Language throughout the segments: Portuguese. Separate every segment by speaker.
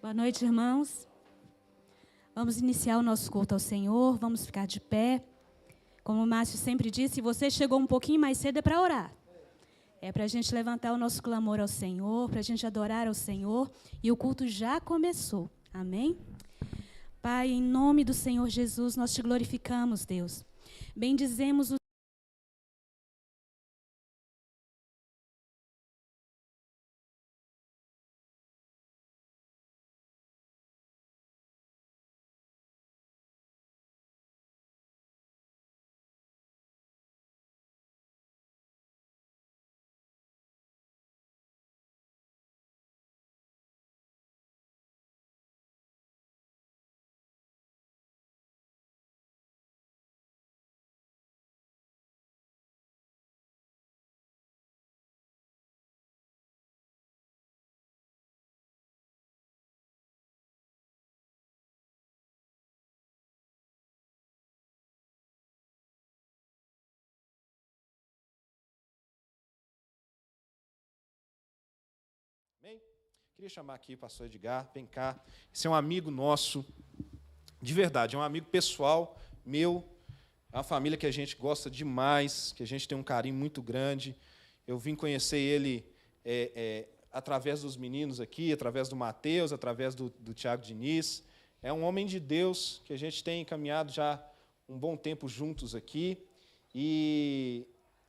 Speaker 1: Boa noite, irmãos. Vamos iniciar o nosso culto ao Senhor, vamos ficar de pé. Como o Márcio sempre disse, se você chegou um pouquinho mais cedo é para orar. É para a gente levantar o nosso clamor ao Senhor, para a gente adorar ao Senhor. E o culto já começou. Amém? Pai, em nome do Senhor Jesus, nós te glorificamos, Deus. Bendizemos o
Speaker 2: Amém? Queria chamar aqui o pastor Edgar, vem cá. Esse é um amigo nosso, de verdade, é um amigo pessoal meu, é uma família que a gente gosta demais, que a gente tem um carinho muito grande. Eu vim conhecer ele através dos meninos aqui, através do Mateus, através do Tiago Diniz. É um homem de Deus que a gente tem caminhado já um bom tempo juntos aqui. E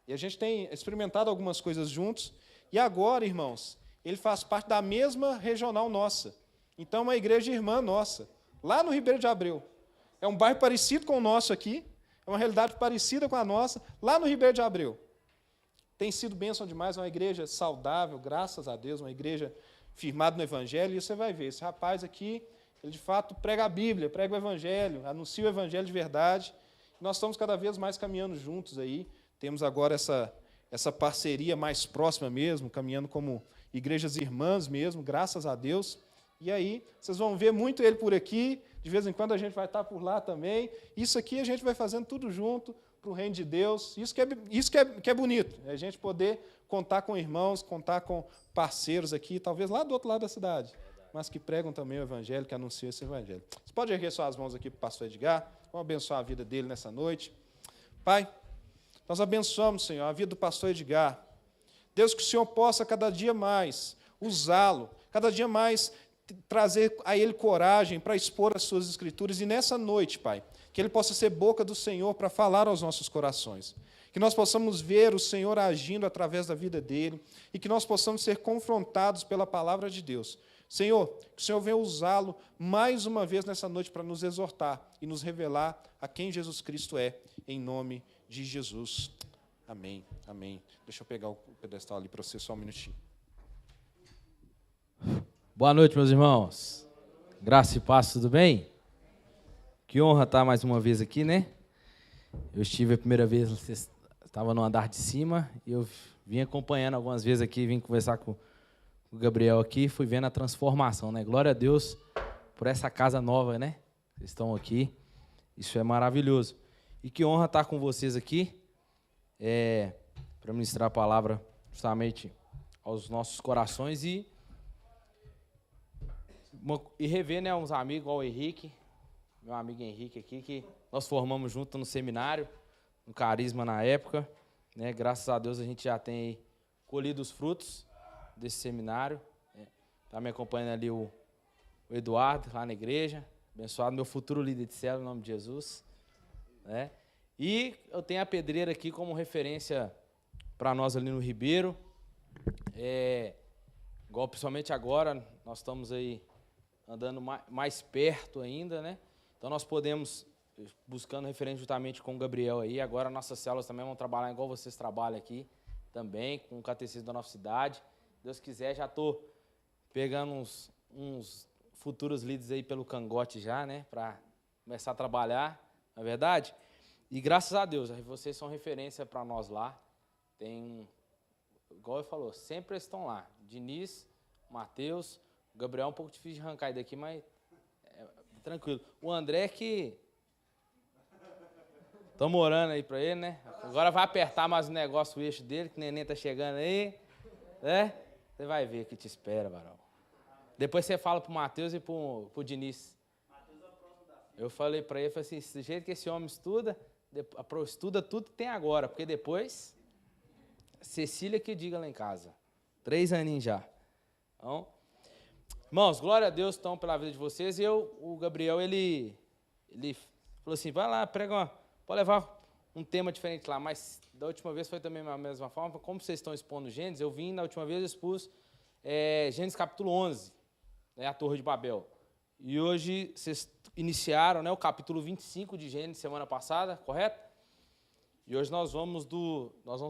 Speaker 2: a gente tem experimentado algumas coisas juntos. E agora, irmãos, ele faz parte da mesma regional nossa. Então, é uma igreja irmã nossa, lá no Ribeiro de Abreu. É um bairro parecido com o nosso aqui, é uma realidade parecida com a nossa, lá no Ribeiro de Abreu. Tem sido bênção demais, é uma igreja saudável, graças a Deus, uma igreja firmada no Evangelho, e você vai ver, esse rapaz aqui, ele de fato prega a Bíblia, prega o Evangelho, anuncia o Evangelho de verdade. Nós estamos cada vez mais caminhando juntos aí, temos agora essa parceria mais próxima mesmo, caminhando como igrejas irmãs mesmo, graças a Deus. E aí, vocês vão ver muito ele por aqui, de vez em quando a gente vai estar por lá também. Isso aqui a gente vai fazendo tudo junto para o reino de Deus. Isso que é bonito, é a gente poder contar com irmãos, contar com parceiros aqui, talvez lá do outro lado da cidade, mas que pregam também o Evangelho, que anunciam esse Evangelho. Você pode erguer suas mãos aqui para o pastor Edgar, vamos abençoar a vida dele nessa noite. Pai, nós abençoamos, Senhor, a vida do pastor Edgar. Deus, que o Senhor possa cada dia mais usá-lo, cada dia mais trazer a ele coragem para expor as suas escrituras. E nessa noite, Pai, que ele possa ser boca do Senhor para falar aos nossos corações. Que nós possamos ver o Senhor agindo através da vida dele e que nós possamos ser confrontados pela palavra de Deus. Senhor, que o Senhor venha usá-lo mais uma vez nessa noite para nos exortar e nos revelar a quem Jesus Cristo é, em nome de Jesus. Amém, amém. Deixa eu pegar o pedestal ali para você só um minutinho.
Speaker 3: Boa noite, meus irmãos. Graça e paz, tudo bem? Que honra estar mais uma vez aqui, né? Eu estive a primeira vez, você estava no andar de cima, e eu vim acompanhando algumas vezes aqui, vim conversar com o Gabriel aqui, fui vendo a transformação, né? Glória a Deus por essa casa nova, né? Vocês estão aqui, isso é maravilhoso. E que honra estar com vocês aqui. Para ministrar a palavra justamente aos nossos corações e rever, né, uns amigos, igual o Henrique, meu amigo Henrique aqui, que nós formamos junto no seminário, no Carisma na época, né, graças a Deus a gente já tem colhido os frutos desse seminário, está me acompanhando ali o Eduardo, lá na igreja, abençoado, meu futuro líder de célula, em nome de Jesus, né. E eu tenho a pedreira aqui como referência para nós ali no Ribeiro. Igual principalmente agora, nós estamos aí andando mais perto ainda, né? Então nós podemos, buscando referência justamente com o Gabriel aí, agora nossas células também vão trabalhar igual vocês trabalham aqui, também, com o catecismo da nossa cidade. Se Deus quiser, já estou pegando uns futuros líderes aí pelo cangote já, né? Para começar a trabalhar, não é verdade? E graças a Deus, vocês são referência para nós lá. Tem, igual ele falou, sempre estão lá. Diniz, Mateus, o Gabriel é um pouco difícil de arrancar daqui, mas tranquilo. O André que... Estamos orando aí para ele, né? Agora vai apertar mais o negócio, o eixo dele, que o neném tá chegando aí. Né? Você vai ver o que te espera, Barão. Depois você fala pro Matheus e pro Diniz. Eu falei para ele, assim, do jeito que esse homem estuda, estuda tudo que tem agora, porque depois, Cecília que diga lá em casa. 3 aninhos já. Então, irmãos, glória a Deus então pela vida de vocês. E o Gabriel, ele falou assim, vai lá, prega pode levar um tema diferente lá, mas da última vez foi também da mesma forma. Como vocês estão expondo Gênesis, eu vim, na última vez eu expus Gênesis capítulo 11, né, a Torre de Babel. E hoje vocês iniciaram, né, o capítulo 25 de Gênesis semana passada, correto? E hoje nós vamos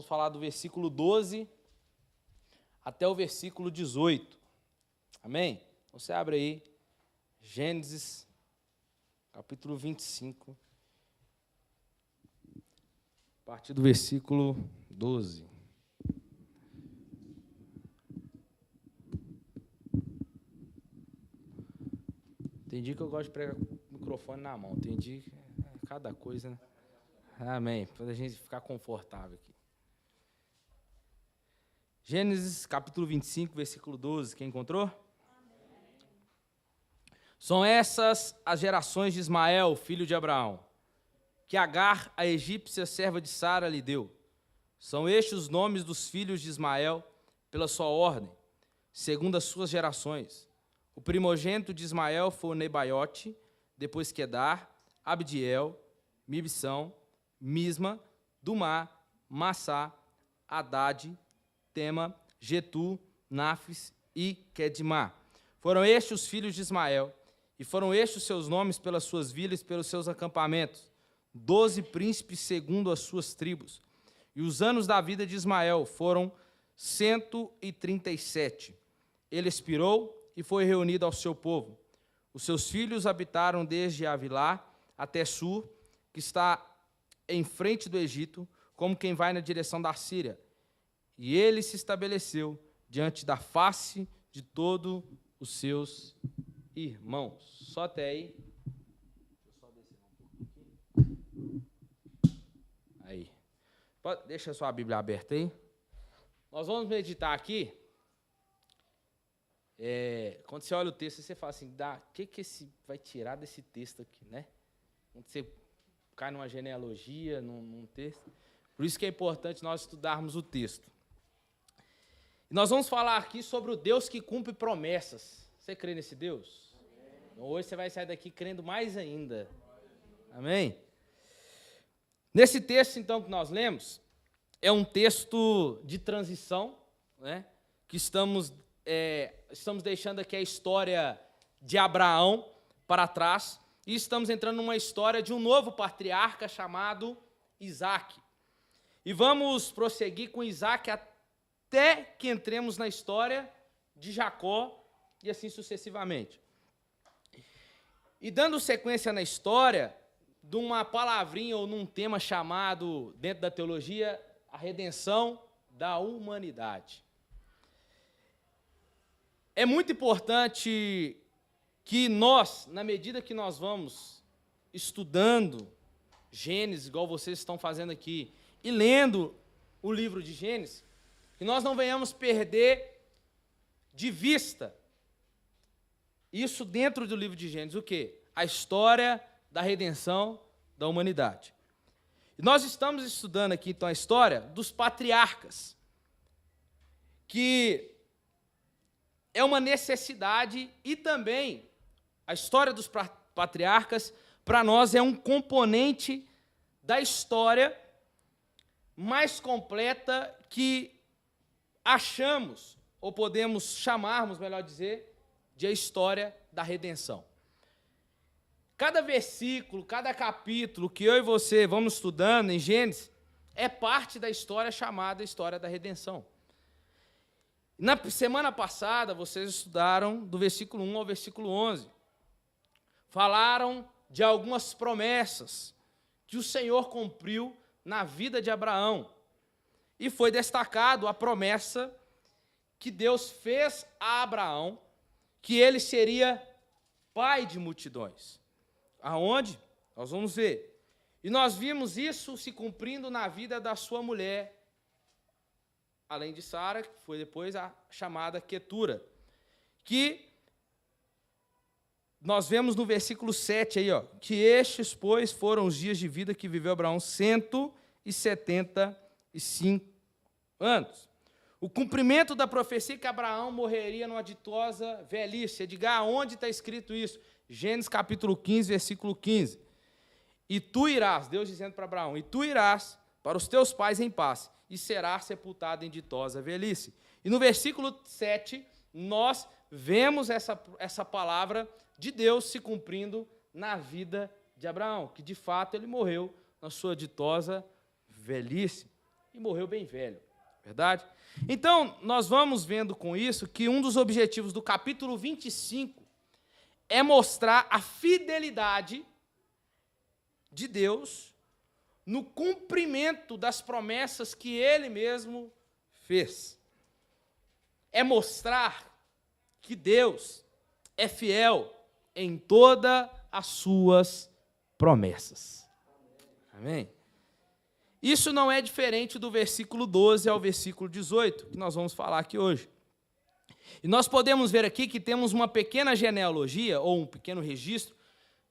Speaker 3: falar do versículo 12 até o versículo 18. Amém? Então você abre aí, Gênesis capítulo 25. A partir do versículo 12. Tem dia que eu gosto de pregar com o microfone na mão. Tem dia que cada coisa, né? Amém. Para a gente ficar confortável aqui. Gênesis capítulo 25, versículo 12. Quem encontrou? São essas as gerações de Ismael, filho de Abraão, que Agar, a egípcia serva de Sara, lhe deu. São estes os nomes dos filhos de Ismael, pela sua ordem, segundo as suas gerações. O primogênito de Ismael foi Nebaiote, depois Quedar, Abdiel, Mibsão, Misma, Dumá, Massá, Haddad, Tema, Getu, Nafis e Quedimá. Foram estes os filhos de Ismael, e foram estes os seus nomes pelas suas vilas e pelos seus acampamentos, 12 príncipes segundo as suas tribos. E os anos da vida de Ismael foram 137. Ele expirou e foi reunido ao seu povo. Os seus filhos habitaram desde Avilá até Sur, que está em frente do Egito, como quem vai na direção da Síria. E ele se estabeleceu diante da face de todos os seus irmãos. Só até aí. Deixa eu só descer um pouquinho aqui. Aí. Deixa a sua Bíblia aberta aí. Nós vamos meditar aqui. Quando você olha o texto, você fala assim, o que esse vai tirar desse texto aqui, né? Quando você cai numa genealogia, num texto. Por isso que é importante nós estudarmos o texto. E nós vamos falar aqui sobre o Deus que cumpre promessas. Você crê nesse Deus? Então, hoje você vai sair daqui crendo mais ainda. Amém? Nesse texto, então, que nós lemos, é um texto de transição, né? Que estamos deixando aqui a história de Abraão para trás e estamos entrando numa história de um novo patriarca chamado Isaac. E vamos prosseguir com Isaac até que entremos na história de Jacó e assim sucessivamente. E dando sequência na história de uma palavrinha ou num tema chamado, dentro da teologia, a redenção da humanidade. É muito importante que nós, na medida que nós vamos estudando Gênesis, igual vocês estão fazendo aqui, e lendo o livro de Gênesis, que nós não venhamos perder de vista isso dentro do livro de Gênesis, o quê? A história da redenção da humanidade. E nós estamos estudando aqui, então, a história dos patriarcas, que é uma necessidade e também a história dos patriarcas, para nós, é um componente da história mais completa que achamos, ou podemos chamarmos, melhor dizer, de a história da redenção. Cada versículo, cada capítulo que eu e você vamos estudando em Gênesis é parte da história chamada História da Redenção. Na semana passada, vocês estudaram do versículo 1 ao versículo 11. Falaram de algumas promessas que o Senhor cumpriu na vida de Abraão. E foi destacado a promessa que Deus fez a Abraão, que ele seria pai de multidões. Aonde? Nós vamos ver. E nós vimos isso se cumprindo na vida da sua mulher, além de Sara, que foi depois a chamada Quetura, que nós vemos no versículo 7 aí, ó, que estes, pois, foram os dias de vida que viveu Abraão, 175 anos. O cumprimento da profecia que Abraão morreria numa ditosa velhice. Edgar, onde está escrito isso? Gênesis capítulo 15, versículo 15. E tu irás, Deus dizendo para Abraão, e tu irás para os teus pais em paz, e serás sepultado em ditosa velhice. E no versículo 7, nós vemos essa palavra de Deus se cumprindo na vida de Abraão, que de fato ele morreu na sua ditosa velhice, e morreu bem velho, verdade? Então, nós vamos vendo com isso que um dos objetivos do capítulo 25 é mostrar a fidelidade de Deus no cumprimento das promessas que Ele mesmo fez. É mostrar que Deus é fiel em todas as suas promessas. Amém? Isso não é diferente do versículo 12 ao versículo 18, que nós vamos falar aqui hoje. E nós podemos ver aqui que temos uma pequena genealogia, ou um pequeno registro,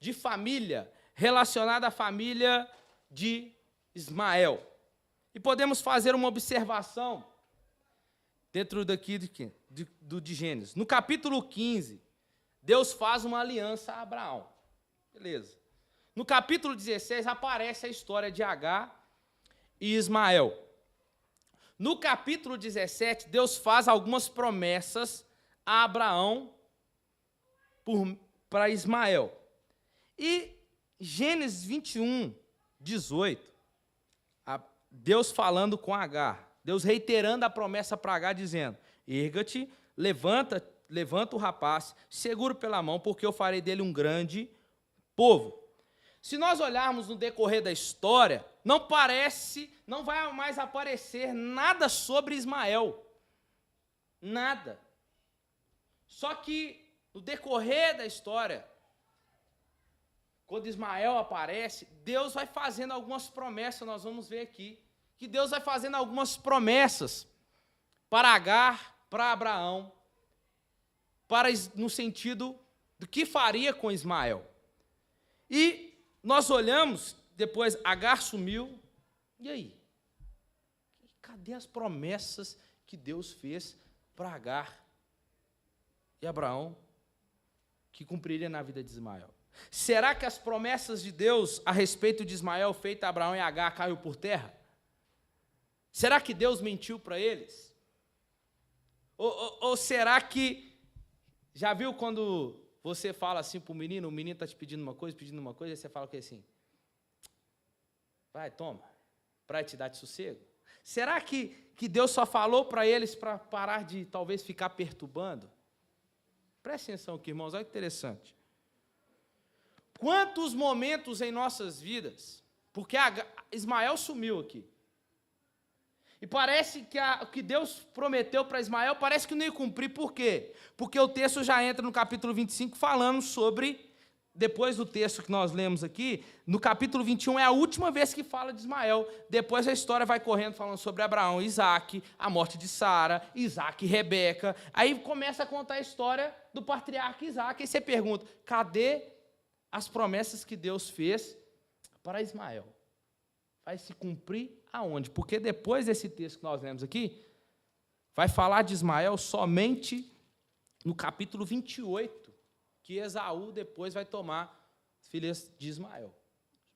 Speaker 3: de família relacionada à família de Ismael. E podemos fazer uma observação dentro daqui de Gênesis. No capítulo 15, Deus faz uma aliança a Abraão. Beleza. No capítulo 16, aparece a história de Agar e Ismael. No capítulo 17, Deus faz algumas promessas a Abraão para Ismael. E Gênesis 21, 18, Deus falando com Agar, Deus reiterando a promessa para Agar, dizendo, erga-te, levanta o rapaz, seguro pela mão, porque eu farei dele um grande povo. Se nós olharmos no decorrer da história, não vai mais aparecer nada sobre Ismael. Nada. Só que no decorrer da história, quando Ismael aparece, Deus vai fazendo algumas promessas, nós vamos ver aqui, que Deus vai fazendo algumas promessas para Agar, para Abraão, no sentido do que faria com Ismael. E nós olhamos, depois Agar sumiu, e aí? Cadê as promessas que Deus fez para Agar e Abraão, que cumpriria na vida de Ismael? Será que as promessas de Deus a respeito de Ismael, feita a Abraão e Agar, caiu por terra? Será que Deus mentiu para eles? Ou será que, já viu quando você fala assim para o menino está te pedindo uma coisa, e você fala o que assim? Vai, toma, para te dar de sossego. Será que Deus só falou para eles para parar de, talvez, ficar perturbando? Preste atenção aqui, irmãos, olha que interessante. Quantos momentos em nossas vidas, porque Ismael sumiu aqui, e parece que o que Deus prometeu para Ismael, parece que não ia cumprir. Por quê? Porque o texto já entra no capítulo 25 falando sobre, depois do texto que nós lemos aqui, no capítulo 21 é a última vez que fala de Ismael. Depois a história vai correndo falando sobre Abraão, Isaac, a morte de Sara, Isaac e Rebeca. Aí começa a contar a história do patriarca Isaac. E você pergunta, cadê as promessas que Deus fez para Ismael? Vai se cumprir aonde? Porque depois desse texto que nós lemos aqui, vai falar de Ismael somente no capítulo 28, que Esaú depois vai tomar as filhas de Ismael.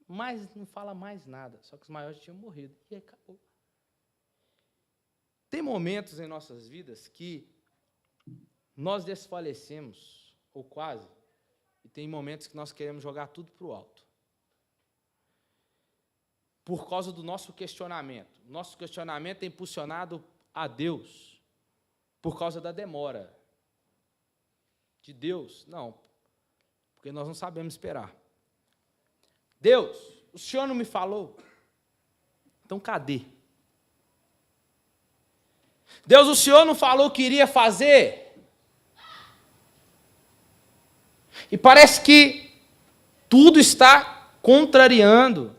Speaker 3: Mas não fala mais nada, só que Ismael já tinha morrido. E aí acabou. Tem momentos em nossas vidas que nós desfalecemos, ou quase, e tem momentos que nós queremos jogar tudo para o alto. Por causa do nosso questionamento. Nosso questionamento é impulsionado a Deus por causa da demora de Deus. Não, porque nós não sabemos esperar. Deus, o Senhor não me falou? Então cadê? Deus, o Senhor não falou que iria fazer? E parece que tudo está contrariando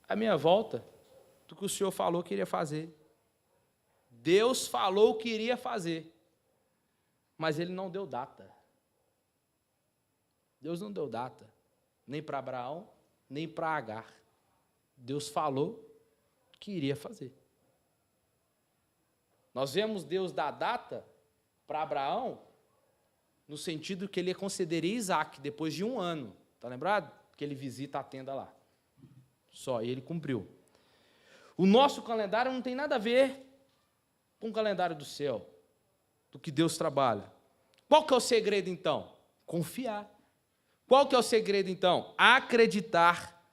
Speaker 3: a minha volta do que o Senhor falou que iria fazer. Deus falou que iria fazer, mas Ele não deu data. Deus não deu data, nem para Abraão, nem para Agar. Deus falou que iria fazer. Nós vemos Deus dar data para Abraão no sentido que ele concederia Isaac depois de 1 ano. Está lembrado? Que ele visita a tenda lá. Só, e ele cumpriu. O nosso calendário não tem nada a ver com o calendário do céu, do que Deus trabalha. Qual que é o segredo, então? Confiar. Qual que é o segredo, então? Acreditar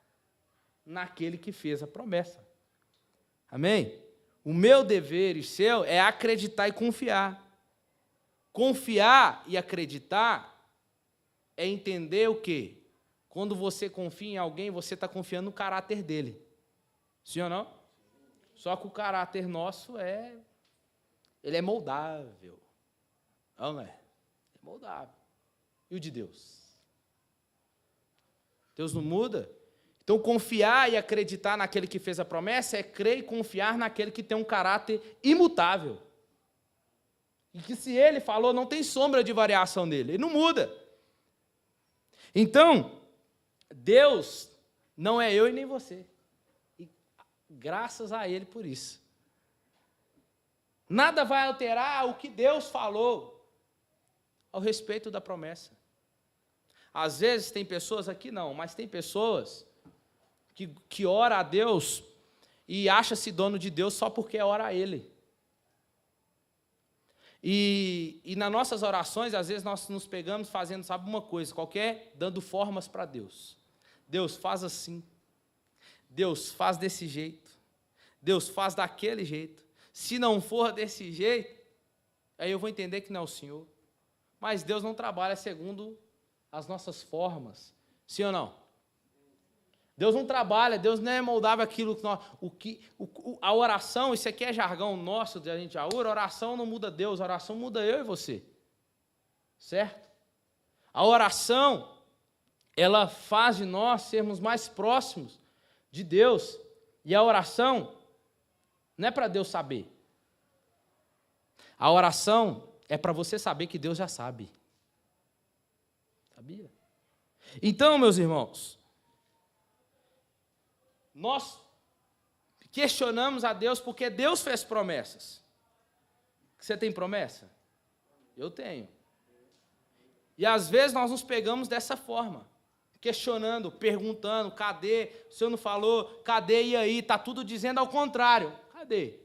Speaker 3: naquele que fez a promessa. Amém? O meu dever e seu é acreditar e confiar. Confiar e acreditar é entender o quê? Quando você confia em alguém, você está confiando no caráter dele. Sim ou não? Só que o caráter nosso ele é moldável. Não é? É moldável. E o de Deus? Deus não muda? Então, confiar e acreditar naquele que fez a promessa é crer e confiar naquele que tem um caráter imutável. E que se ele falou, não tem sombra de variação dele. Ele não muda. Então, Deus não é eu e nem você. E graças a Ele por isso. Nada vai alterar o que Deus falou ao respeito da promessa. Às vezes tem pessoas aqui não, mas tem pessoas que ora a Deus e acha-se dono de Deus só porque ora a Ele. E nas nossas orações, às vezes nós nos pegamos fazendo, sabe, uma coisa qualquer, dando formas para Deus. Deus faz assim. Deus faz desse jeito. Deus faz daquele jeito. Se não for desse jeito, aí eu vou entender que não é o Senhor. Mas Deus não trabalha segundo as nossas formas. Sim ou não? Deus não trabalha, Deus não é moldável aquilo que nós... A oração, isso aqui é jargão nosso, a gente já ora, a oração não muda Deus, a oração muda eu e você. Certo? A oração, ela faz de nós sermos mais próximos de Deus. E a oração não é para Deus saber. A oração é para você saber que Deus já sabe. Sabia? Então, meus irmãos, nós questionamos a Deus porque Deus fez promessas. Você tem promessa? Eu tenho. E às vezes nós nos pegamos dessa forma, questionando, perguntando, cadê? O Senhor não falou, cadê? E aí? Está tudo dizendo ao contrário. Cadê?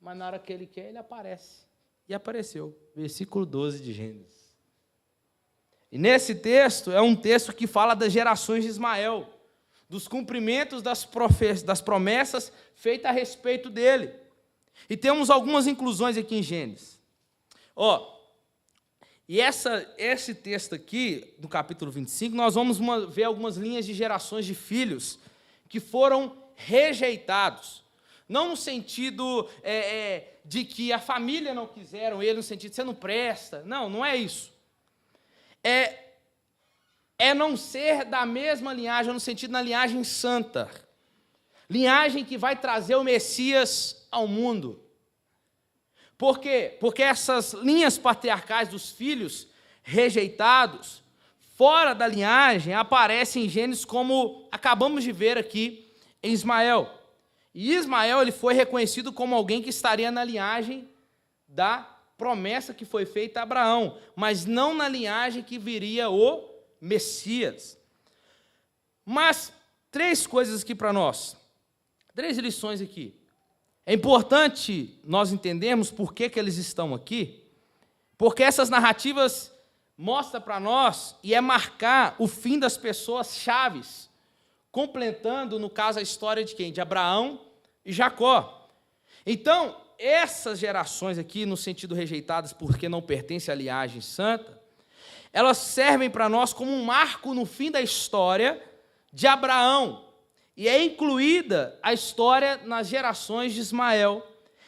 Speaker 3: Mas na hora que Ele quer, Ele aparece. E apareceu. Versículo 12 de Gênesis. E nesse texto, é um texto que fala das gerações de Ismael, dos cumprimentos das promessas feitas a respeito dele. E temos algumas inclusões aqui em Gênesis. E esse texto aqui, do capítulo 25, nós vamos ver algumas linhas de gerações de filhos que foram rejeitados. Não no sentido de que a família não quiseram ele, no sentido de você não presta. Não, não é isso. É não ser da mesma linhagem, no sentido da linhagem santa. Linhagem que vai trazer o Messias ao mundo. Por quê? Porque essas linhas patriarcais dos filhos rejeitados, fora da linhagem, aparecem em Gênesis como acabamos de ver aqui em Ismael. E Ismael ele foi reconhecido como alguém que estaria na linhagem da promessa que foi feita a Abraão, mas não na linhagem que viria o Messias. Mas 3 coisas aqui para nós, 3 lições aqui. É importante nós entendermos por que eles estão aqui, porque essas narrativas mostram para nós e é marcar o fim das pessoas chaves, completando, no caso, a história de quem? De Abraão e Jacó. Então, essas gerações aqui, no sentido rejeitadas porque não pertencem à linhagem santa, elas servem para nós como um marco no fim da história de Abraão. E é incluída a história nas gerações de Ismael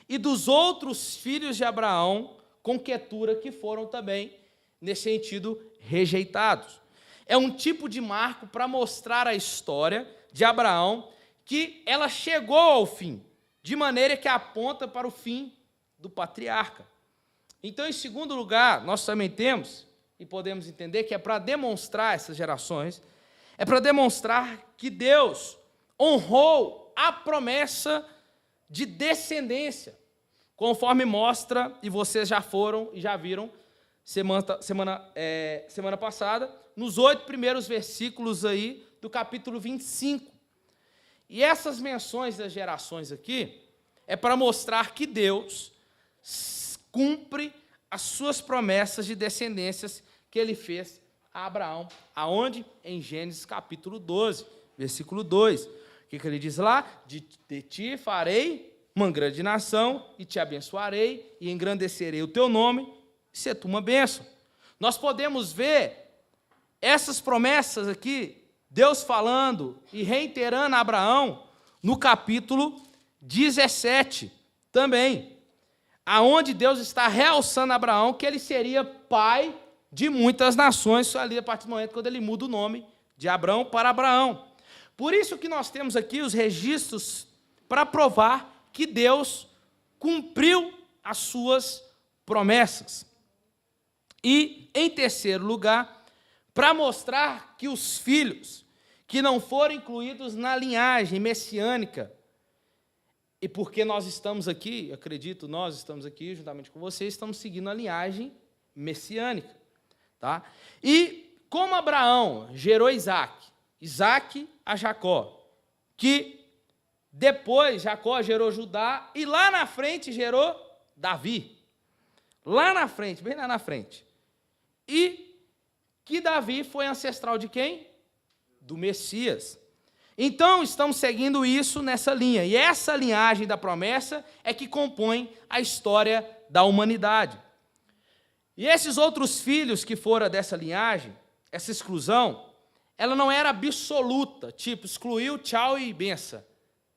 Speaker 3: e dos outros filhos de Abraão com Quetura, que foram também, nesse sentido, rejeitados. É um tipo de marco para mostrar a história de Abraão, que ela chegou ao fim, de maneira que aponta para o fim do patriarca. Então, em segundo lugar, nós também temos e podemos entender que é para demonstrar essas gerações, é para demonstrar que Deus honrou a promessa de descendência, conforme mostra, e vocês já foram e já viram semana passada, nos 8 primeiros versículos aí do capítulo 25. E essas menções das gerações aqui é para mostrar que Deus cumpre as suas promessas de descendências que ele fez a Abraão. Aonde? Em Gênesis capítulo 12, versículo 2. O que ele diz lá? De ti farei uma grande nação, e te abençoarei, e engrandecerei o teu nome, e ser tu uma bênção. Nós podemos ver essas promessas aqui, Deus falando e reiterando a Abraão, no capítulo 17 também, aonde Deus está realçando a Abraão que ele seria pai de muitas nações, ali a partir do momento quando ele muda o nome de Abrão para Abraão. Por isso que nós temos aqui os registros para provar que Deus cumpriu as suas promessas. E, em terceiro lugar, para mostrar que os filhos que não foram incluídos na linhagem messiânica, e porque nós estamos aqui, acredito, nós estamos aqui, juntamente com vocês, estamos seguindo a linhagem messiânica. Tá? E como Abraão gerou Isaque a Jacó, que depois Jacó gerou Judá, e lá na frente gerou Davi. Lá na frente, bem lá na frente. E que Davi foi ancestral de quem? Do Messias. Então, estamos seguindo isso nessa linha. E essa linhagem da promessa é que compõe a história da humanidade. E esses outros filhos que foram dessa linhagem, essa exclusão, ela não era absoluta, tipo, excluiu, tchau e benção.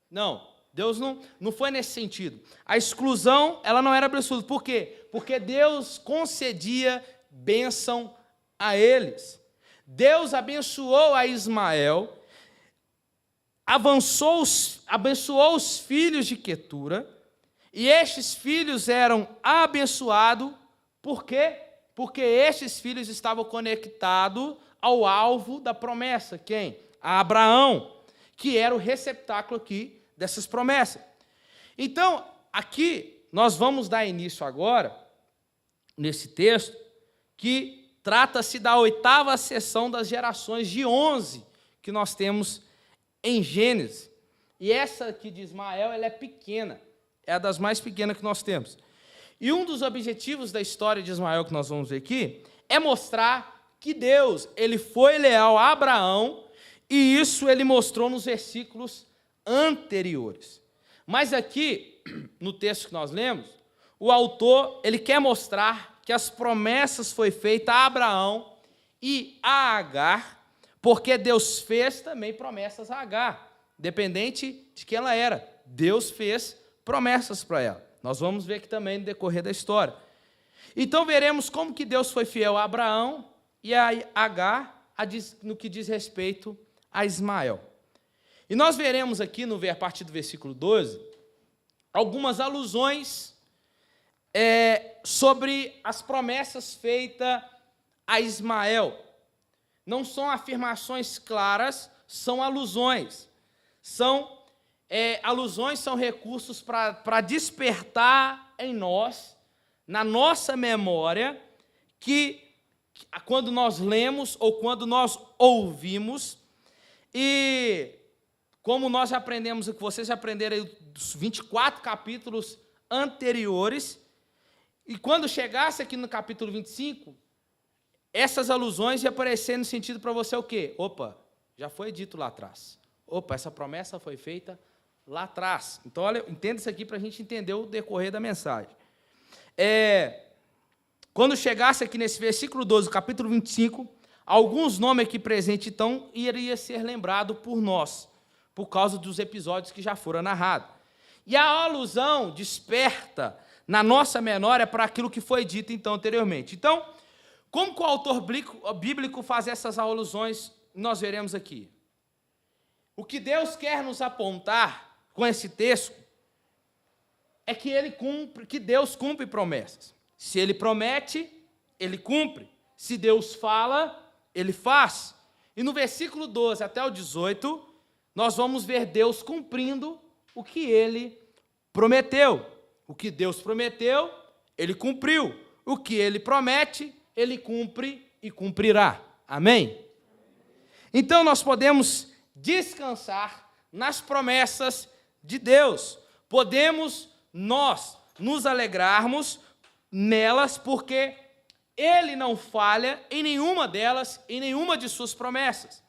Speaker 3: Não, Deus não foi nesse sentido. A exclusão, ela não era absoluta. Por quê? Porque Deus concedia bênção a eles. Deus abençoou a Ismael, abençoou os filhos de Quetura, e estes filhos eram abençoados, por quê? Porque estes filhos estavam conectados ao alvo da promessa. Quem? A Abraão, que era o receptáculo aqui dessas promessas. Então, aqui, nós vamos dar início agora, nesse texto, que trata-se da 8ª seção das gerações de 11 que nós temos em Gênesis. E essa aqui de Ismael, ela é pequena, é a das mais pequenas que nós temos. E um dos objetivos da história de Ismael que nós vamos ver aqui é mostrar que Deus, ele foi leal a Abraão, e isso ele mostrou nos versículos anteriores. Mas aqui, no texto que nós lemos, o autor, ele quer mostrar que as promessas foi feitas a Abraão e a Agar, porque Deus fez também promessas a Agar, independente de quem ela era. Deus fez promessas para ela. Nós vamos ver aqui também no decorrer da história. Então veremos como que Deus foi fiel a Abraão e a Agar no que diz respeito a Ismael. E nós veremos aqui, a partir do versículo 12, algumas alusões sobre as promessas feitas a Ismael. Não são afirmações claras, são alusões. Alusões são recursos para despertar em nós, na nossa memória, que quando nós lemos ou quando nós ouvimos, e como nós já aprendemos, que vocês já aprenderam aí os 24 capítulos anteriores, e quando chegasse aqui no capítulo 25, essas alusões iam aparecer no sentido para você o quê? Opa, já foi dito lá atrás. Opa, essa promessa foi feita lá atrás. Então, olha, entenda isso aqui para a gente entender o decorrer da mensagem. Quando chegasse aqui nesse versículo 12, capítulo 25, alguns nomes aqui presentes, então, iria ser lembrado por nós, por causa dos episódios que já foram narrados. E a alusão desperta na nossa memória para aquilo que foi dito, então, anteriormente. Então, como que o autor bíblico faz essas alusões, nós veremos aqui. O que Deus quer nos apontar com esse texto é que Deus cumpre promessas. Se Ele promete, Ele cumpre. Se Deus fala, Ele faz. E no versículo 12 até o 18, nós vamos ver Deus cumprindo o que Ele prometeu. O que Deus prometeu, Ele cumpriu. O que Ele promete, Ele cumpre e cumprirá. Amém? Então nós podemos descansar nas promessas de Deus. Podemos nós nos alegrarmos nelas, porque Ele não falha em nenhuma delas, em nenhuma de suas promessas.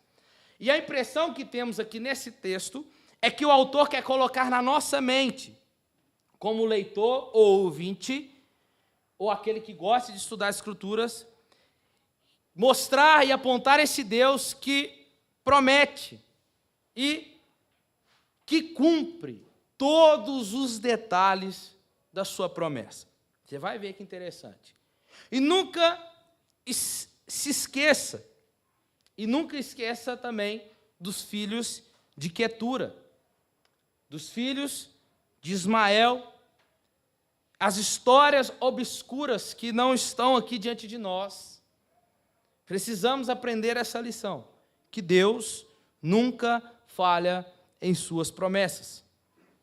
Speaker 3: E a impressão que temos aqui nesse texto é que o autor quer colocar na nossa mente, como leitor ou ouvinte, ou aquele que gosta de estudar as Escrituras, mostrar e apontar esse Deus que promete e que cumpre todos os detalhes da sua promessa. Você vai ver que interessante. E nunca se esqueça, e nunca esqueça também dos filhos de Quetura, dos filhos de Ismael, as histórias obscuras que não estão aqui diante de nós. Precisamos aprender essa lição, que Deus nunca falha em suas promessas.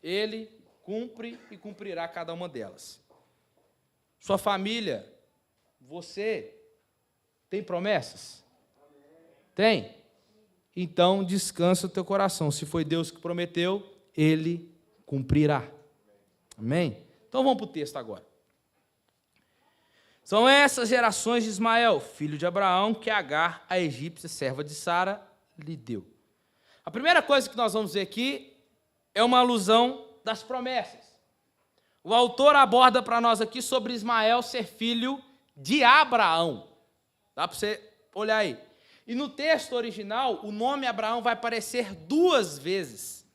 Speaker 3: Ele cumpre e cumprirá cada uma delas. Sua família, você tem promessas? Tem? Então descansa o teu coração. Se foi Deus que prometeu, Ele cumprirá. Amém? Então vamos para o texto agora. São essas gerações de Ismael, filho de Abraão, que Agar, a egípcia, serva de Sara, lhe deu. A primeira coisa que nós vamos ver aqui é uma alusão das promessas. O autor aborda para nós aqui sobre Ismael ser filho de Abraão. Dá para você olhar aí. E no texto original, o nome Abraão vai aparecer duas vezes.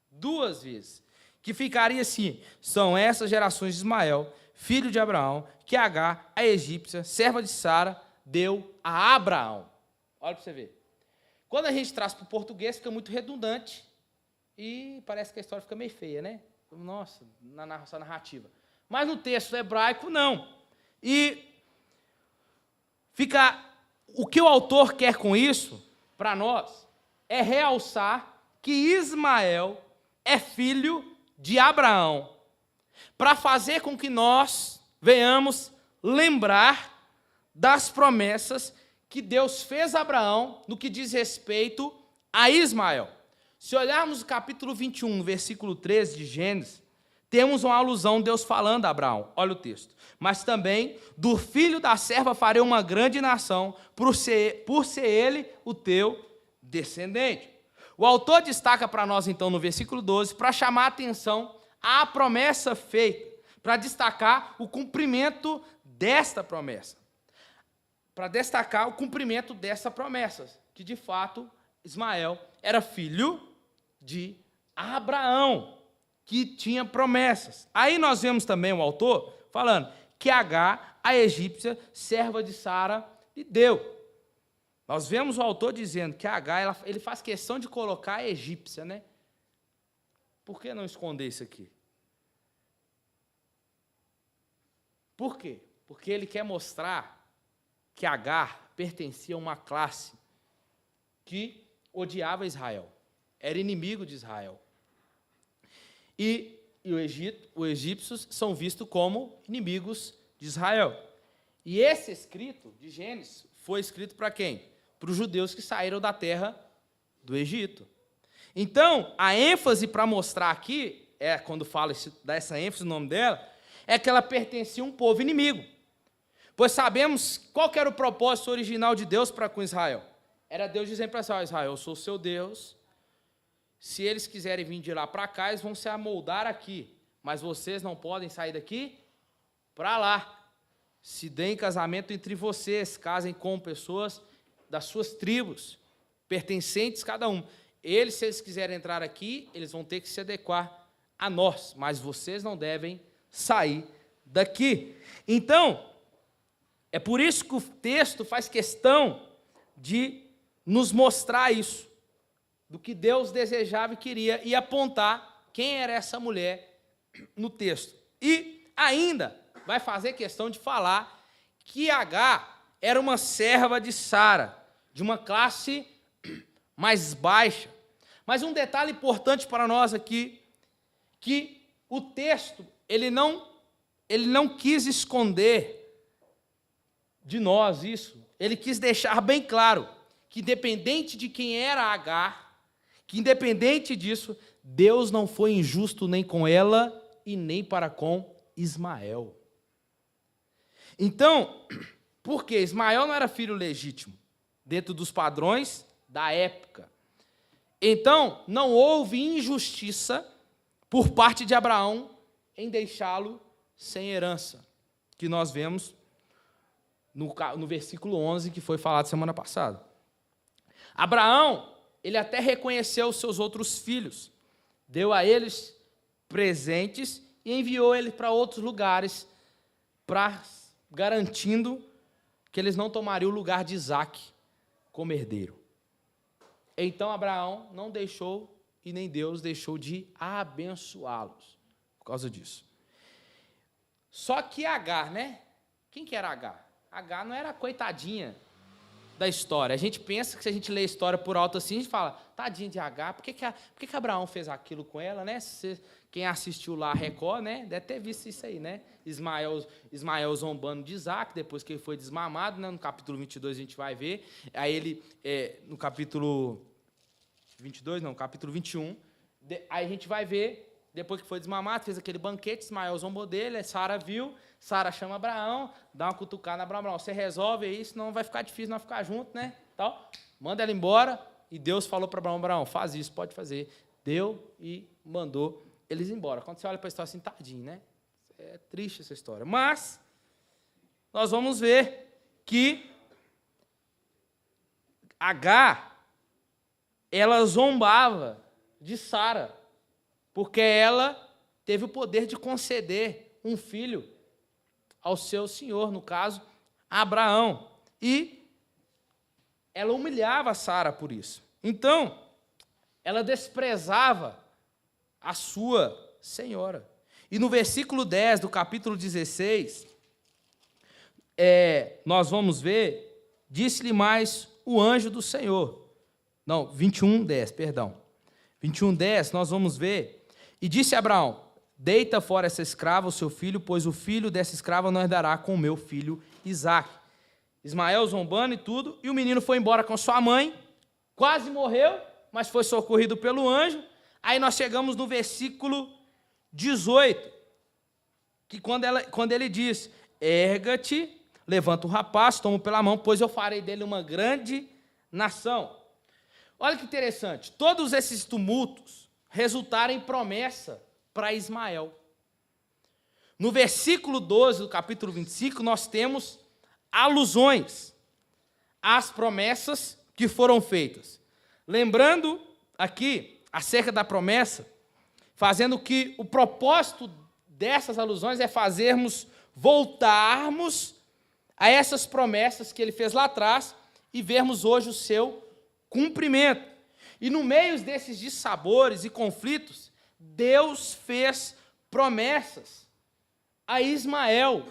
Speaker 3: Duas vezes. Que ficaria assim: são essas gerações de Ismael, filho de Abraão, que Agar, a egípcia, serva de Sara, deu a Abraão. Olha para você ver. Quando a gente traz para o português, fica muito redundante e parece que a história fica meio feia, né? Nossa, na narrativa. Mas no texto hebraico, não. E fica... O que o autor quer com isso, para nós, é realçar que Ismael é filho de Abraão, para fazer com que nós venhamos lembrar das promessas que Deus fez a Abraão no que diz respeito a Ismael. Se olharmos o capítulo 21, versículo 13 de Gênesis, temos uma alusão, Deus falando a Abraão. Olha o texto. Mas também, do filho da serva farei uma grande nação, por ser ele o teu descendente. O autor destaca para nós, então, no versículo 12, para chamar a atenção à promessa feita, para destacar o cumprimento desta promessa. Para destacar o cumprimento dessa promessa, que, de fato, Ismael era filho de Abraão, que tinha promessas. Aí nós vemos também o autor falando que Agar, a egípcia, serva de Sara, lhe deu. Nós vemos o autor dizendo que Agar, ele faz questão de colocar a egípcia, né? Por que não esconder isso aqui? Por quê? Porque ele quer mostrar que Agar pertencia a uma classe que odiava Israel, era inimigo de Israel. E os egípcios são vistos como inimigos de Israel. E esse escrito de Gênesis foi escrito para quem? Para os judeus que saíram da terra do Egito. Então, a ênfase para mostrar aqui, quando fala, dá essa ênfase no nome dela, é que ela pertencia a um povo inimigo. Pois sabemos qual que era o propósito original de Deus para com Israel. Era Deus dizendo para Israel: Israel, eu sou o seu Deus. Se eles quiserem vir de lá para cá, eles vão se amoldar aqui. Mas vocês não podem sair daqui para lá. Se deem casamento entre vocês, casem com pessoas das suas tribos, pertencentes cada um. Eles, se eles quiserem entrar aqui, eles vão ter que se adequar a nós, mas vocês não devem sair daqui. Então, é por isso que o texto faz questão de nos mostrar isso, do que Deus desejava e queria, e apontar quem era essa mulher no texto. E ainda vai fazer questão de falar que Agar era uma serva de Sara, de uma classe mais baixa. Mas um detalhe importante para nós aqui, que o texto, ele não quis esconder de nós isso. Ele quis deixar bem claro que, independente de quem era Agar, que independente disso, Deus não foi injusto nem com ela e nem para com Ismael. Então, por quê? Ismael não era filho legítimo, dentro dos padrões da época. Então, não houve injustiça por parte de Abraão em deixá-lo sem herança, que nós vemos no versículo 11, que foi falado semana passada. Abraão, ele até reconheceu os seus outros filhos, deu a eles presentes e enviou eles para outros lugares, garantindo que eles não tomariam o lugar de Isaque como herdeiro. Então Abraão não deixou, e nem Deus deixou de abençoá-los por causa disso. Só que Agar, né? Quem que era Agar? Agar não era a coitadinha da história. A gente pensa que se a gente lê a história por alto assim, a gente fala, tadinha de Agar, por que Abraão fez aquilo com ela, né? Quem assistiu lá a Record, né? Deve ter visto isso aí, né? Ismael zombando de Isaque, depois que ele foi desmamado, né? No capítulo 22 a gente vai ver. Aí ele, no capítulo 22, não, capítulo 21, aí a gente vai ver, depois que foi desmamado, fez aquele banquete, Ismael zombou dele, Sara viu, Sara chama Abraão, dá uma cutucada na Abraão, você resolve aí, senão vai ficar difícil nós ficar juntos, né? Tal. Manda ela embora, e Deus falou para Abraão, faz isso, pode fazer. Deu e mandou eles embora. Quando você olha para a história assim, tadinho, né? É triste essa história. Mas, nós vamos ver que Agar, ela zombava de Sara, porque ela teve o poder de conceder um filho ao seu senhor, no caso, Abraão. E ela humilhava Sara por isso. Então, ela desprezava a sua senhora. E no versículo 10 do capítulo 16, nós vamos ver, disse-lhe mais o anjo do Senhor. Não, 21:10, perdão. 21:10, nós vamos ver. E disse a Abraão, deita fora essa escrava, o seu filho, pois o filho dessa escrava não herdará com o meu filho Isaque. Ismael zombando e tudo, e o menino foi embora com sua mãe, quase morreu, mas foi socorrido pelo anjo. Aí nós chegamos no versículo 18, que quando ele diz, erga-te, levanta o rapaz, toma pela mão, pois eu farei dele uma grande nação. Olha que interessante, todos esses tumultos resultaram em promessa para Ismael. No versículo 12 do capítulo 25, nós temos alusões às promessas que foram feitas. Lembrando aqui, acerca da promessa, fazendo que o propósito dessas alusões é voltarmos a essas promessas que ele fez lá atrás e vermos hoje o seu cumprimento. E no meio desses dissabores e conflitos, Deus fez promessas a Ismael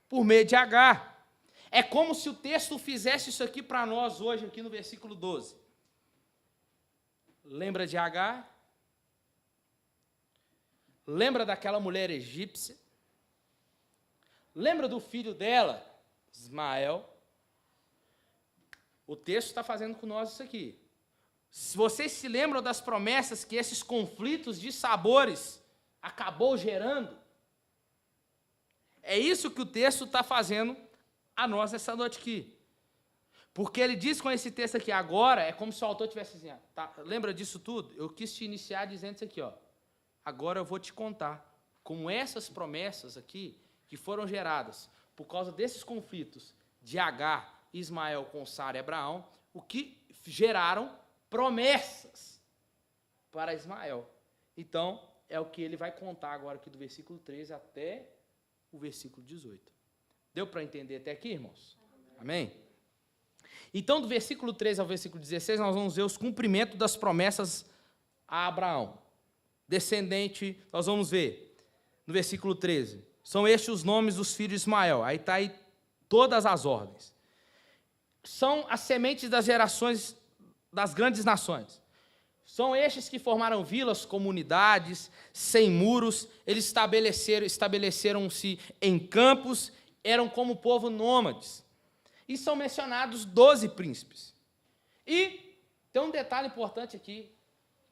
Speaker 3: por meio de Agar. É como se o texto fizesse isso aqui para nós hoje, aqui no versículo 12. Lembra de Agar? Lembra daquela mulher egípcia? Lembra do filho dela, Ismael? O texto está fazendo com nós isso aqui. Se vocês se lembram das promessas que esses conflitos de sabores acabou gerando, é isso que o texto está fazendo a nós essa noite aqui. Porque ele diz com esse texto aqui agora, é como se o autor tivesse assim, tá, lembra disso tudo? Eu quis te iniciar dizendo isso aqui, ó. Agora eu vou te contar como essas promessas aqui, que foram geradas por causa desses conflitos de Agar, Ismael com Sara e Abraão, o que geraram promessas para Ismael. Então, é o que ele vai contar agora aqui do versículo 13 até o versículo 18. Deu para entender até aqui, irmãos? Amém? Então, do versículo 13 ao versículo 16, nós vamos ver os cumprimentos das promessas a Abraão. Descendente, nós vamos ver, no versículo 13, são estes os nomes dos filhos de Ismael. Aí está aí todas as ordens. são as sementes das gerações das grandes nações. São estes que formaram vilas, comunidades, sem muros. Eles estabeleceram-se em campos, eram como povo nômades. E são mencionados 12 príncipes. E tem um detalhe importante aqui,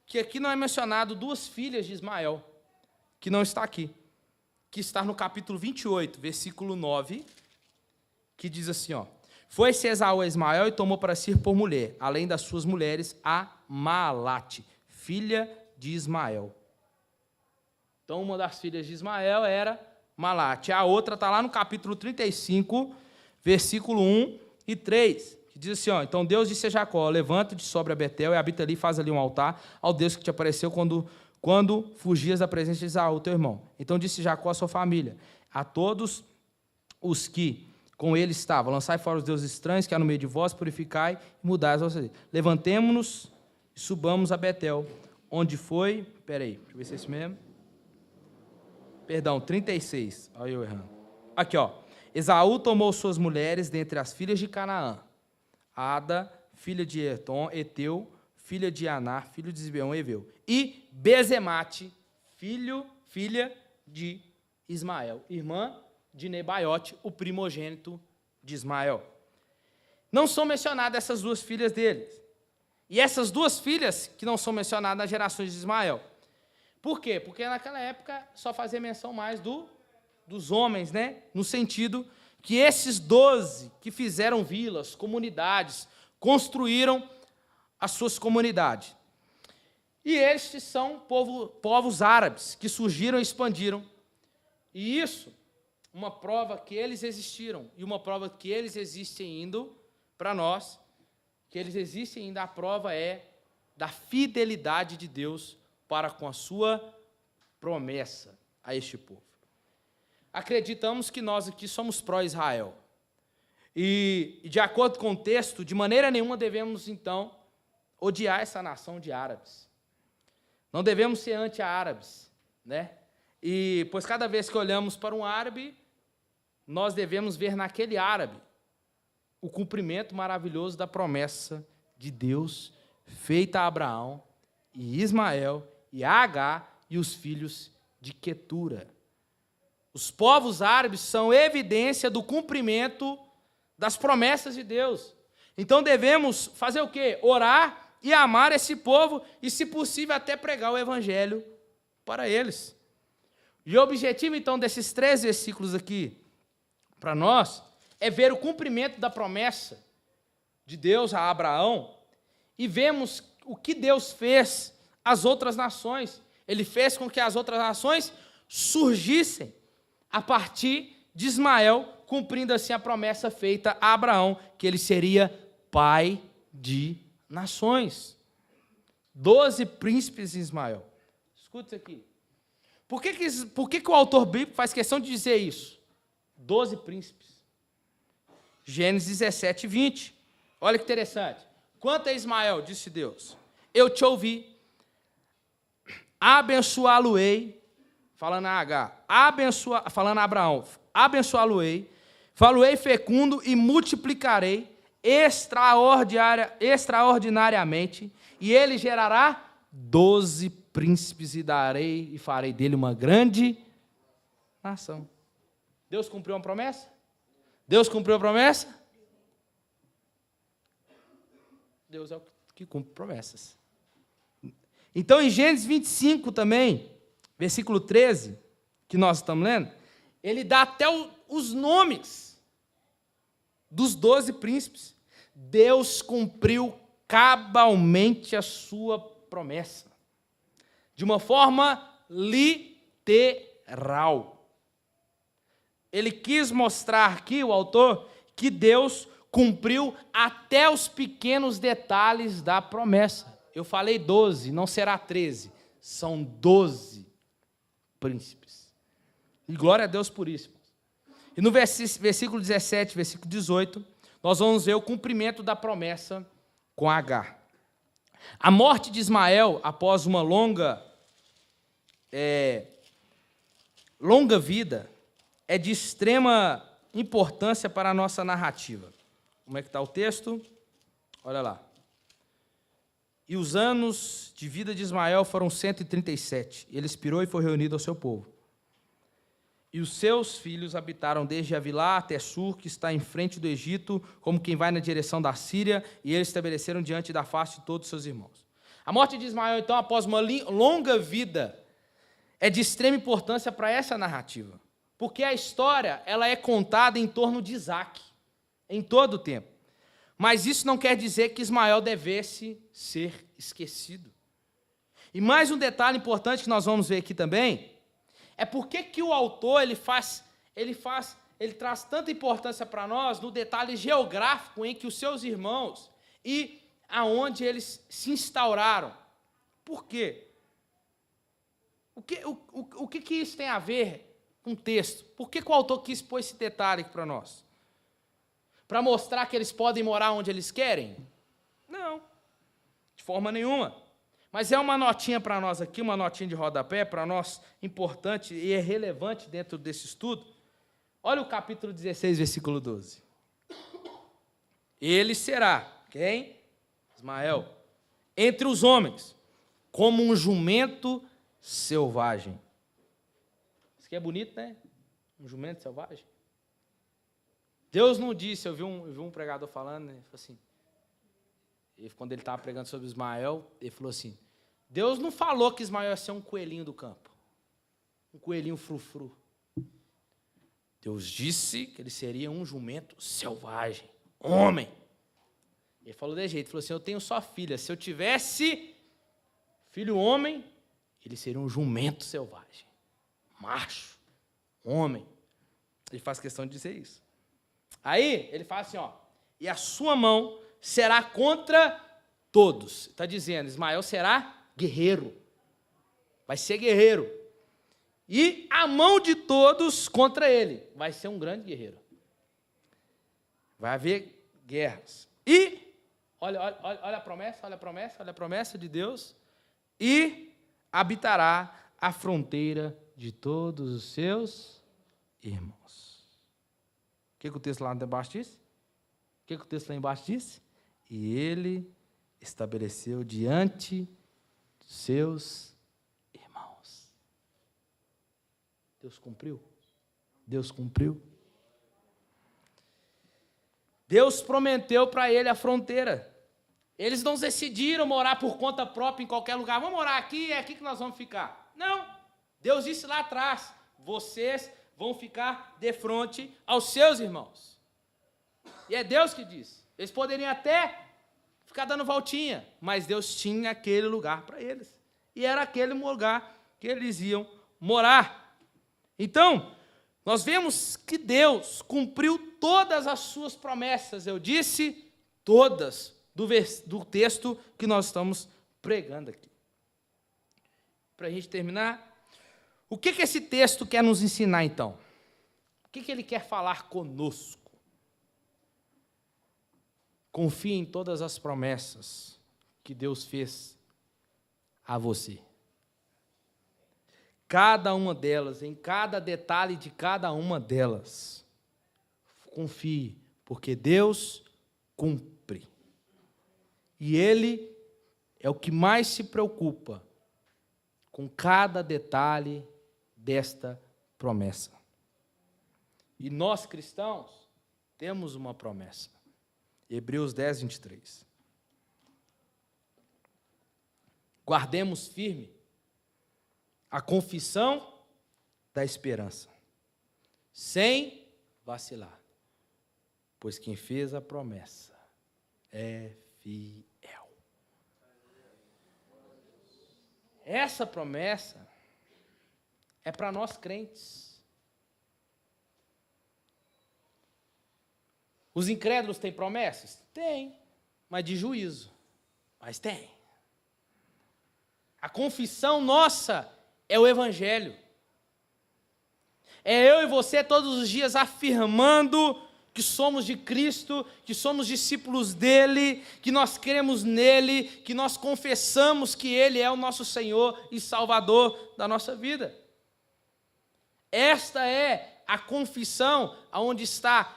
Speaker 3: que aqui não é mencionado 2 filhas de Ismael, que não está aqui, que está no capítulo 28, versículo 9, que diz assim, ó: foi-se Esaú a Ismael e tomou para si por mulher, além das suas mulheres, a Maalate, filha de Ismael. Então, uma das filhas de Ismael era Maalate. A outra está lá no capítulo 35, versículo 1 e 3, que diz assim, ó: então Deus disse a Jacó: levanta-te sobre a Betel e habita ali, faz ali um altar ao Deus que te apareceu quando fugias da presença de Esaú, teu irmão. Então disse Jacó à sua família, a todos os que com ele estavam: lançai fora os deuses estranhos que há no meio de vós, purificai e mudai as vossas vidas. Levantemo-nos e subamos a Betel, onde foi... Peraí, deixa eu ver se é isso mesmo. Perdão, 36. Olha eu errando. Aqui, ó. Esaú tomou suas mulheres dentre as filhas de Canaã: Ada, filha de Eton, Eteu, filha de Aná, filho de Zibeão, Eveu, e Bezemate, filha de Ismael, irmã de Nebaiote, o primogênito de Ismael. Não são mencionadas essas 2 filhas deles. E essas 2 filhas que não são mencionadas nas gerações de Ismael. Por quê? Porque naquela época só fazia menção mais dos homens, né? No sentido que esses 12 que fizeram vilas, comunidades, construíram as suas comunidades. E estes são povos árabes que surgiram e expandiram. E isso, uma prova que eles existiram, e uma prova que eles existem indo para nós, que eles existem ainda, a prova é da fidelidade de Deus para com a sua promessa a este povo. Acreditamos que nós aqui somos pró-Israel. E, de acordo com o texto, de maneira nenhuma devemos, então, odiar essa nação de árabes. Não devemos ser anti-árabes, né? E, pois cada vez que olhamos para um árabe, nós devemos ver naquele árabe o cumprimento maravilhoso da promessa de Deus feita a Abraão e Ismael e a Agar e os filhos de Quetura. Os povos árabes são evidência do cumprimento das promessas de Deus. Então devemos fazer o quê? Orar e amar esse povo e, se possível, até pregar o evangelho para eles. E o objetivo, então, desses 3 versículos aqui, para nós, é ver o cumprimento da promessa de Deus a Abraão e vemos o que Deus fez às outras nações. Ele fez com que as outras nações surgissem a partir de Ismael, cumprindo assim a promessa feita a Abraão, que ele seria pai de nações. 12 príncipes de Ismael. Escuta isso aqui. Por que o autor bíblico faz questão de dizer isso? 12 príncipes. Gênesis 17, 20. Olha que interessante. Quanto a Ismael, disse Deus, eu te ouvi, abençoá-lo-ei, falando a Agar, falando a Abraão, abençoá-lo-ei, falo-ei fecundo e multiplicarei extraordinariamente, e ele gerará 12 príncipes e darei e farei dele uma grande nação. Deus cumpriu uma promessa? Deus cumpriu a promessa? Deus é o que cumpre promessas. Então, em Gênesis 25 também, versículo 13, que nós estamos lendo, ele dá até os nomes dos 12 príncipes. Deus cumpriu cabalmente a sua promessa, de uma forma literal. Ele quis mostrar aqui, o autor, que Deus cumpriu até os pequenos detalhes da promessa. Eu falei 12, não será 13, são 12 príncipes. E glória a Deus por isso. E no versículo 17, versículo 18, nós vamos ver o cumprimento da promessa com Agar. A morte de Ismael, após uma longa vida, é de extrema importância para a nossa narrativa. como é que está o texto? Olha lá. E os anos de vida de Ismael foram 137. Ele expirou e foi reunido ao seu povo. E os seus filhos habitaram desde Avilá até Sur, que está em frente do Egito, como quem vai na direção da Síria, e eles estabeleceram diante da face de todos os seus irmãos. A morte de Ismael, então, após uma longa vida, é de extrema importância para essa narrativa, porque a história ela é contada em torno de Isaac, em todo o tempo. Mas isso não quer dizer que Ismael devesse ser esquecido. E mais um detalhe importante que nós vamos ver aqui também, é porque que o autor ele traz tanta importância para nós no detalhe geográfico em que os seus irmãos e aonde eles se instauraram. Por quê? O que isso tem a ver com o texto? Por que o autor quis pôr esse detalhe aqui para nós? Para mostrar que eles podem morar onde eles querem? Não, de forma nenhuma. Mas é uma notinha para nós aqui, uma notinha de rodapé, para nós importante e é relevante dentro desse estudo. Olha o capítulo 16, versículo 12. Ele será, quem? Ismael, entre os homens, como um jumento selvagem. Isso aqui é bonito, né? Um jumento selvagem. Deus não disse, eu vi um pregador falando, né? Ele falou assim, quando ele estava pregando sobre Ismael, ele falou assim, Deus não falou que Ismael ia ser um coelhinho do campo, um coelhinho frufru. Deus disse que ele seria um jumento selvagem, homem. Ele falou de jeito, ele falou assim, eu tenho só filha, se eu tivesse filho homem, ele seria um jumento selvagem, macho, homem. Ele faz questão de dizer isso. Aí, ele fala assim, ó, e a sua mão será contra todos. Está dizendo, Ismael será guerreiro. Vai ser guerreiro. E a mão de todos contra ele. Vai ser um grande guerreiro. Vai haver guerras. E, olha a promessa, olha a promessa de Deus. E habitará a fronteira de todos os seus irmãos. O que o texto lá embaixo disse? O que o texto lá embaixo disse? E ele estabeleceu diante dos seus irmãos. Deus cumpriu? Deus cumpriu? Deus prometeu para ele a fronteira. Eles não decidiram morar por conta própria em qualquer lugar. Vamos morar aqui, é aqui que nós vamos ficar. Não. Deus disse lá atrás, vocês vão ficar de frente aos seus irmãos. E é Deus que disse. Eles poderiam até ficar dando voltinha, mas Deus tinha aquele lugar para eles. E era aquele lugar que eles iam morar. Então, nós vemos que Deus cumpriu todas as suas promessas. Eu disse todas do texto que nós estamos pregando aqui. Para a gente terminar, o que esse texto quer nos ensinar, então? O que ele quer falar conosco? Confie em todas as promessas que Deus fez a você. Cada uma delas, em cada detalhe de cada uma delas. Confie, porque Deus cumpre. E Ele é o que mais se preocupa com cada detalhe desta promessa. E nós, cristãos, temos uma promessa. Hebreus 10, 23. Guardemos firme a confissão da esperança, sem vacilar, pois quem fez a promessa é fiel. Essa promessa é para nós crentes. Os incrédulos têm promessas? Tem, mas de juízo. Mas tem. A confissão nossa é o Evangelho. É eu e você todos os dias afirmando que somos de Cristo, que somos discípulos dEle, que nós cremos nele, que nós confessamos que Ele é o nosso Senhor e Salvador da nossa vida. Esta é a confissão onde está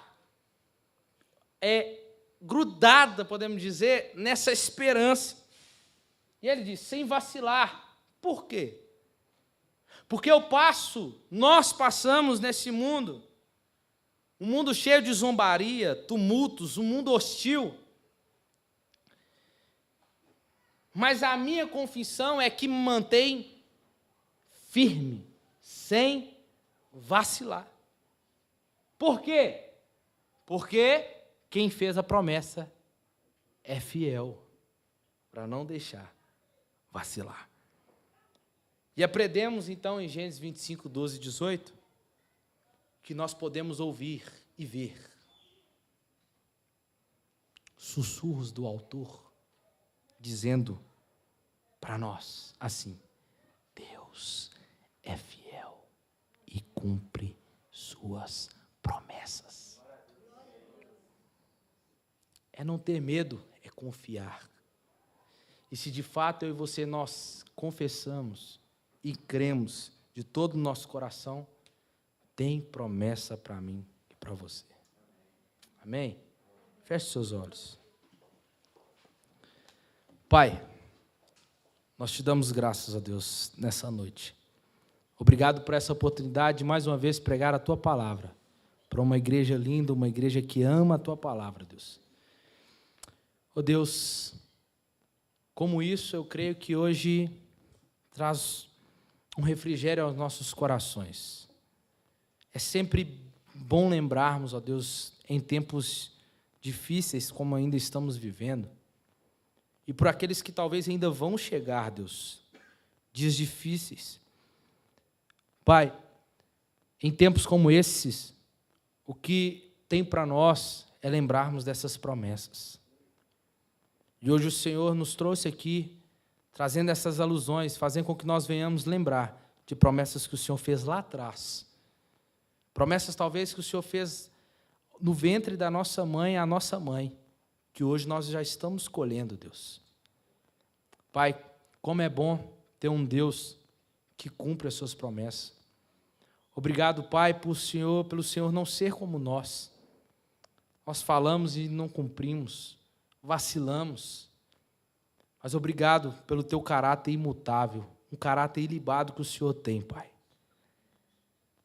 Speaker 3: grudada, podemos dizer, nessa esperança. E ele diz, sem vacilar. Por quê? Porque nós passamos nesse mundo, um mundo cheio de zombaria, tumultos, um mundo hostil. Mas a minha confissão é que me mantém firme, sem vacilar. Por quê? Porque quem fez a promessa é fiel, para não deixar vacilar. E aprendemos então em Gênesis 25, 12 e 18, que nós podemos ouvir e ver sussurros do autor, dizendo para nós assim: Deus é fiel e cumpre suas promessas. É não ter medo, é confiar. E se de fato eu e você nós confessamos e cremos de todo o nosso coração, tem promessa para mim e para você. Amém? Feche seus olhos. Pai, nós te damos graças a Deus nessa noite. Obrigado por essa oportunidade de mais uma vez pregar a tua palavra para uma igreja linda, uma igreja que ama a tua palavra, Deus. Oh Deus, como isso eu creio que hoje traz um refrigério aos nossos corações. É sempre bom lembrarmos, ó Deus, em tempos difíceis como ainda estamos vivendo, e por aqueles que talvez ainda vão chegar, Deus, dias difíceis. Pai, em tempos como esses, o que tem para nós é lembrarmos dessas promessas. E hoje o Senhor nos trouxe aqui, trazendo essas alusões, fazendo com que nós venhamos lembrar de promessas que o Senhor fez lá atrás. Promessas talvez que o Senhor fez no ventre da nossa mãe, a nossa mãe, que hoje nós já estamos colhendo, Deus. Pai, como é bom ter um Deus que cumpre as suas promessas. Obrigado, Pai, pelo Senhor não ser como nós. Nós falamos e não cumprimos, vacilamos. Mas obrigado pelo teu caráter imutável, um caráter ilibado que o Senhor tem, Pai.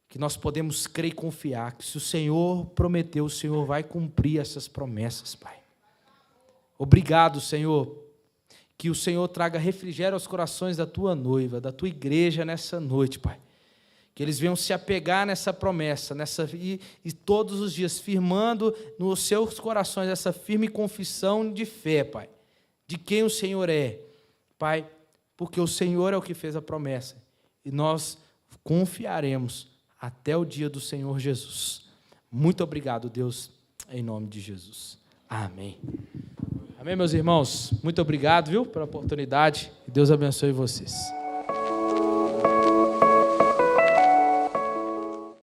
Speaker 3: Que nós podemos crer e confiar que se o Senhor prometeu, o Senhor vai cumprir essas promessas, Pai. Obrigado, Senhor, que o Senhor traga refrigério aos corações da tua noiva, da tua igreja nessa noite, Pai. Que eles venham se apegar nessa promessa, e todos os dias firmando nos seus corações essa firme confissão de fé, Pai, de quem o Senhor é, Pai, porque o Senhor é o que fez a promessa, e nós confiaremos até o dia do Senhor Jesus. Muito obrigado, Deus, em nome de Jesus. Amém. Amém, meus irmãos? Muito obrigado, pela oportunidade, e Deus abençoe vocês.